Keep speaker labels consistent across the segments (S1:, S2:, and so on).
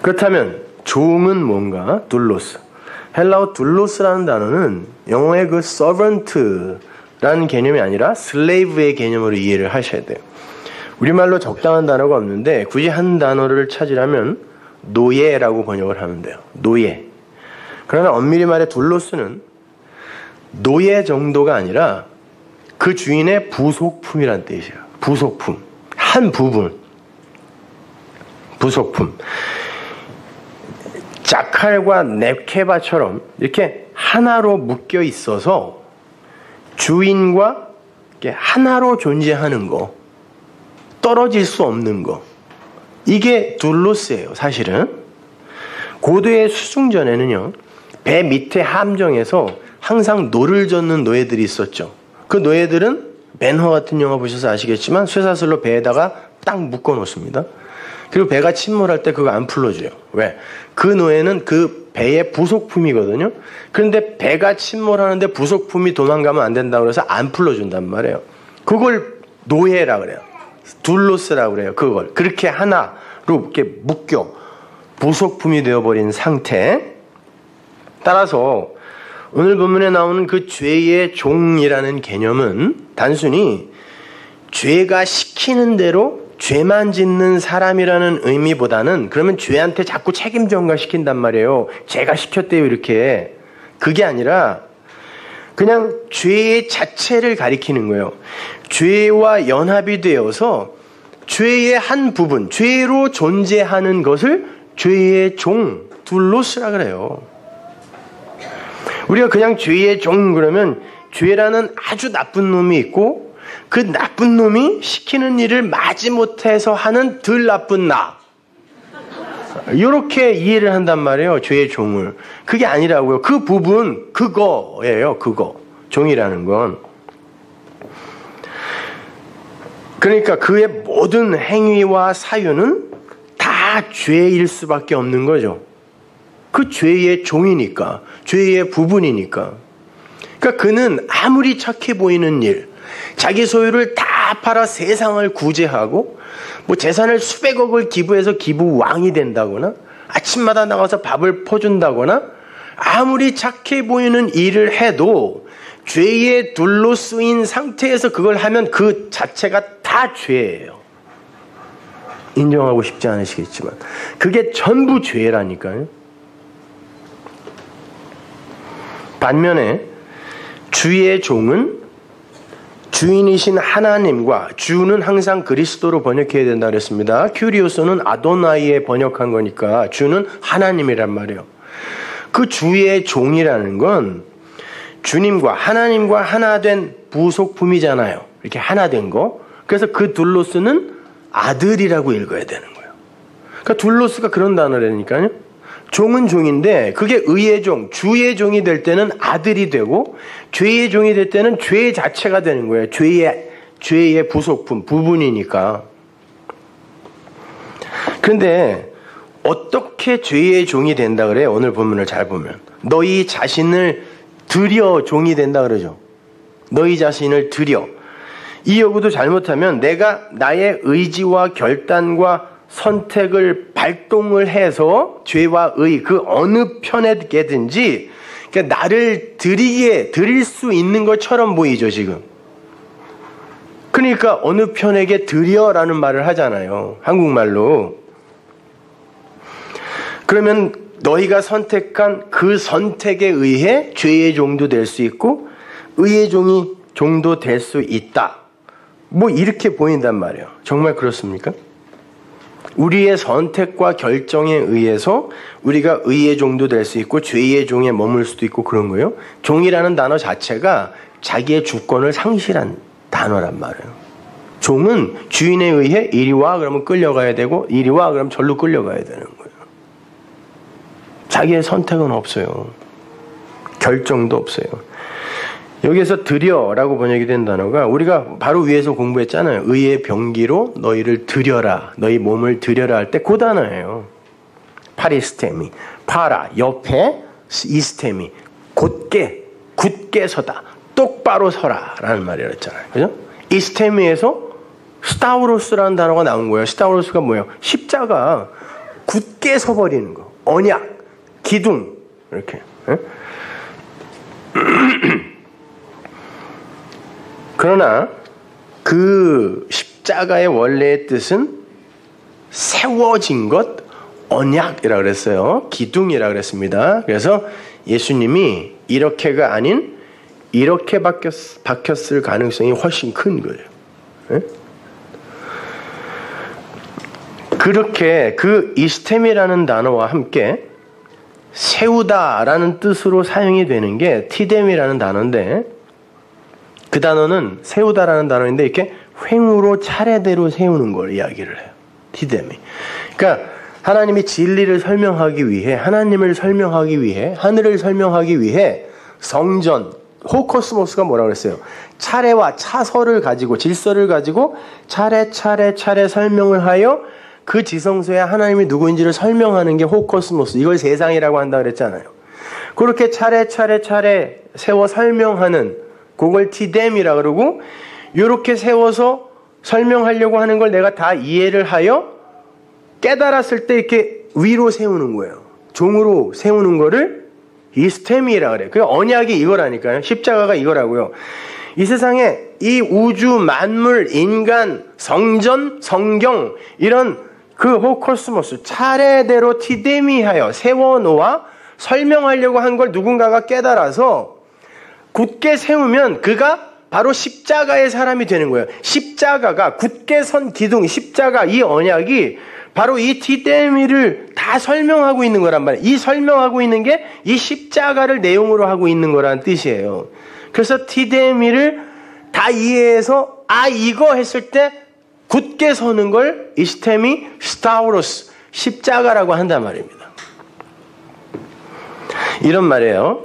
S1: 그렇다면 종은 뭔가? 둘로스. 헬라어 둘로스라는 단어는 영어의 그 servant라는 개념이 아니라 slave의 개념으로 이해를 하셔야 돼요. 우리말로 적당한 단어가 없는데 굳이 한 단어를 찾으려면 노예라고 번역을 하면 돼요. 노예. 그러나 엄밀히 말해 둘로스는 노예 정도가 아니라 그 주인의 부속품이란 뜻이에요. 부속품. 한 부분. 부속품. 자칼과 넵케바처럼 이렇게 하나로 묶여 있어서 주인과 이렇게 하나로 존재하는 거. 떨어질 수 없는 거. 이게 둘로스예요, 사실은. 고도의 수중전에는요, 배 밑에 함정에서 항상 노를 젓는 노예들이 있었죠. 그 노예들은 벤허 같은 영화 보셔서 아시겠지만 쇠사슬로 배에다가 딱 묶어 놓습니다. 그리고 배가 침몰할 때 그거 안 풀어줘요. 왜? 그 노예는 그 배의 부속품이거든요. 그런데 배가 침몰하는데 부속품이 도망가면 안 된다고 해서 안 풀어준단 말이에요. 그걸 노예라 그래요. 둘로스라고 그래요. 그걸. 그렇게 하나로 이렇게 묶여 부속품이 되어버린 상태. 따라서 오늘 본문에 나오는 그 죄의 종이라는 개념은 단순히 죄가 시키는 대로 죄만 짓는 사람이라는 의미보다는 그러면 죄한테 자꾸 책임 전가시킨단 말이에요. 죄가 시켰대요 이렇게. 그게 아니라 그냥 죄의 자체를 가리키는 거예요. 죄와 연합이 되어서 죄의 한 부분, 죄로 존재하는 것을 죄의 종, 둘로스라 그래요. 우리가 그냥 죄의 종 그러면 죄라는 아주 나쁜 놈이 있고 그 나쁜 놈이 시키는 일을 마지못해서 하는 덜 나쁜 나. 이렇게 이해를 한단 말이에요. 죄의 종을. 그게 아니라고요. 그 부분 그거예요. 그거. 종이라는 건. 그러니까 그의 모든 행위와 사유는 다 죄일 수밖에 없는 거죠. 그 죄의 종이니까. 죄의 부분이니까. 그러니까 그는 아무리 착해 보이는 일, 자기 소유를 다 팔아 세상을 구제하고 뭐 재산을 수백억을 기부해서 기부왕이 된다거나 아침마다 나가서 밥을 퍼준다거나 아무리 착해 보이는 일을 해도 죄의 둘로 쓰인 상태에서 그걸 하면 그 자체가 다 죄예요. 인정하고 싶지 않으시겠지만 그게 전부 죄라니까요. 반면에 주의 종은 주인이신 하나님과 주는 항상 그리스도로 번역해야 된다 그랬습니다. 큐리오스는 아도나이에 번역한 거니까 주는 하나님이란 말이에요. 그 주의 종이라는 건 주님과 하나님과 하나 된 부속품이잖아요. 이렇게 하나 된 거. 그래서 그 둘로스는 아들이라고 읽어야 되는 거예요. 그러니까 둘로스가 그런 단어라니까요. 종은 종인데 그게 의의 종, 주의 종이 될 때는 아들이 되고 죄의 종이 될 때는 죄 자체가 되는 거예요. 죄의 부속품, 부분이니까. 그런데 어떻게 죄의 종이 된다 그래요? 오늘 본문을 잘 보면. 너희 자신을 드려 종이 된다 그러죠. 너희 자신을 드려. 이 요구도 잘못하면 내가 나의 의지와 결단과 선택을 발동을 해서 죄와 의 그 어느 편에게든지 그러니까 나를 드릴 수 있는 것처럼 보이죠 지금. 그러니까 어느 편에게 드려라는 말을 하잖아요. 한국말로. 그러면 너희가 선택한 그 선택에 의해 죄의 종도 될 수 있고 의의 종도 될 수 있다. 뭐 이렇게 보인단 말이에요. 정말 그렇습니까? 우리의 선택과 결정에 의해서 우리가 의의 종도 될 수 있고 죄의 종에 머물 수도 있고 그런 거예요. 종이라는 단어 자체가 자기의 주권을 상실한 단어란 말이에요. 종은 주인에 의해 이리 와 그러면 끌려가야 되고 이리 와 그러면 절로 끌려가야 되는 거예요. 자기의 선택은 없어요. 결정도 없어요. 여기에서 드려라고 번역이 된 단어가 우리가 바로 위에서 공부했잖아요. 의의 병기로 너희를 드려라. 너희 몸을 드려라 할 때 그 단어예요. 파리스테미. 파라. 옆에 이스테미. 굳게 서다. 똑바로 서라. 라는 말이었잖아요. 그죠? 이스테미에서 스타우로스라는 단어가 나온 거예요. 스타우로스가 뭐예요? 십자가. 굳게 서버리는 거. 언약, 기둥 이렇게. 그러나 그 십자가의 원래의 뜻은 세워진 것, 언약이라고 그랬어요. 기둥이라고 그랬습니다. 그래서 예수님이 이렇게가 아닌 이렇게 박혔을 가능성이 훨씬 큰 거예요. 그렇게 그 이스템이라는 단어와 함께 세우다라는 뜻으로 사용이 되는 게 티뎀이라는 단어인데, 그 단어는 세우다라는 단어인데 이렇게 횡으로 차례대로 세우는 걸 이야기를 해요. 티뎀이. 그러니까 하나님이 진리를 설명하기 위해, 하나님을 설명하기 위해, 하늘을 설명하기 위해 성전, 호코스모스가 뭐라고 그랬어요? 차례와 차서를 가지고, 질서를 가지고 차례 설명을 하여 그 지성소에 하나님이 누구인지를 설명하는 게 호코스모스. 이걸 세상이라고 한다 그랬잖아요. 그렇게 차례 세워 설명하는 그걸 티뎀이라 그러고, 이렇게 세워서 설명하려고 하는 걸 내가 다 이해를 하여 깨달았을 때 이렇게 위로 세우는 거예요. 종으로 세우는 거를 이스템이라 그래요. 그 언약이 이거라니까요. 십자가가 이거라고요. 이 세상에 이 우주 만물, 인간, 성전, 성경 이런 그 호코스모스 차례대로 티데미하여 세워놓아 설명하려고 한 걸 누군가가 깨달아서 굳게 세우면 그가 바로 십자가의 사람이 되는 거예요. 십자가가 굳게 선 기둥, 십자가 이 언약이 바로 이 티데미를 다 설명하고 있는 거란 말이에요. 이 설명하고 있는 게 이 십자가를 내용으로 하고 있는 거라는 뜻이에요. 그래서 티데미를 다 이해해서 이거 했을 때 굳게 서는 걸 이스템이 스타우로스, 십자가라고 한단 말입니다. 이런 말이에요.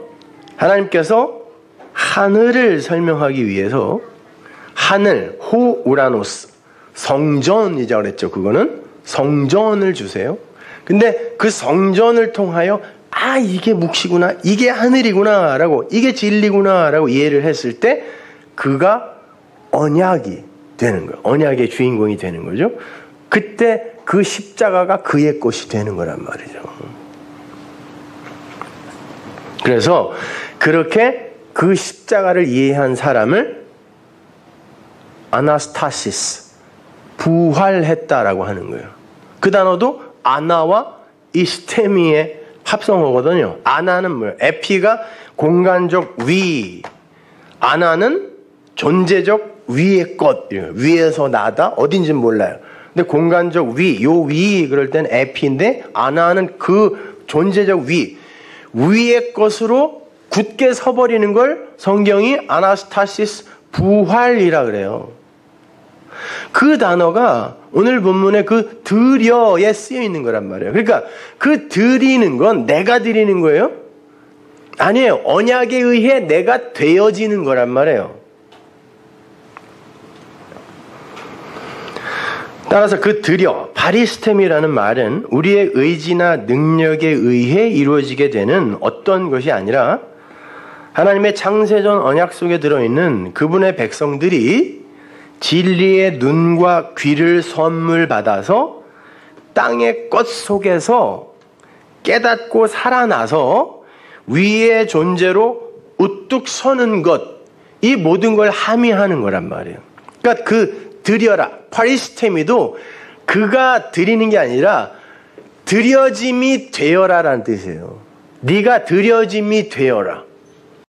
S1: 하나님께서 하늘을 설명하기 위해서 하늘, 호우라노스, 성전이자 그랬죠. 그거는 성전을 주세요. 근데 그 성전을 통하여 이게 묵시구나, 이게 하늘이구나 라고, 이게 진리구나 라고 이해를 했을 때 그가 언약이 되는 거예요. 언약의 주인공이 되는 거죠. 그때 그 십자가가 그의 것이 되는 거란 말이죠. 그래서 그렇게 그 십자가를 이해한 사람을 아나스타시스, 부활했다라고 하는 거예요. 그 단어도 아나와 이스테미의 합성어거든요. 아나는 뭐예요? 에피가 공간적 위, 아나는 존재적 위의 것, 위에서 나다, 어딘지는 몰라요. 근데 공간적 위, 요 위 그럴 땐 에피인데, 아나는 그 존재적 위의 것으로 굳게 서버리는 걸 성경이 아나스타시스 부활이라 그래요. 그 단어가 오늘 본문에 그 드려에 쓰여 있는 거란 말이에요. 그러니까 그 드리는 건 내가 드리는 거예요? 아니에요. 언약에 의해 내가 되어지는 거란 말이에요. 따라서 그 드려, 바리스템이라는 말은 우리의 의지나 능력에 의해 이루어지게 되는 어떤 것이 아니라 하나님의 창세전 언약 속에 들어있는 그분의 백성들이 진리의 눈과 귀를 선물 받아서 땅의 것 속에서 깨닫고 살아나서 위의 존재로 우뚝 서는 것, 이 모든 걸 함의하는 거란 말이에요. 그러니까 그 드려라, 파리스테미도 그가 드리는 게 아니라 드려짐이 되어라라는 뜻이에요. 네가 드려짐이 되어라.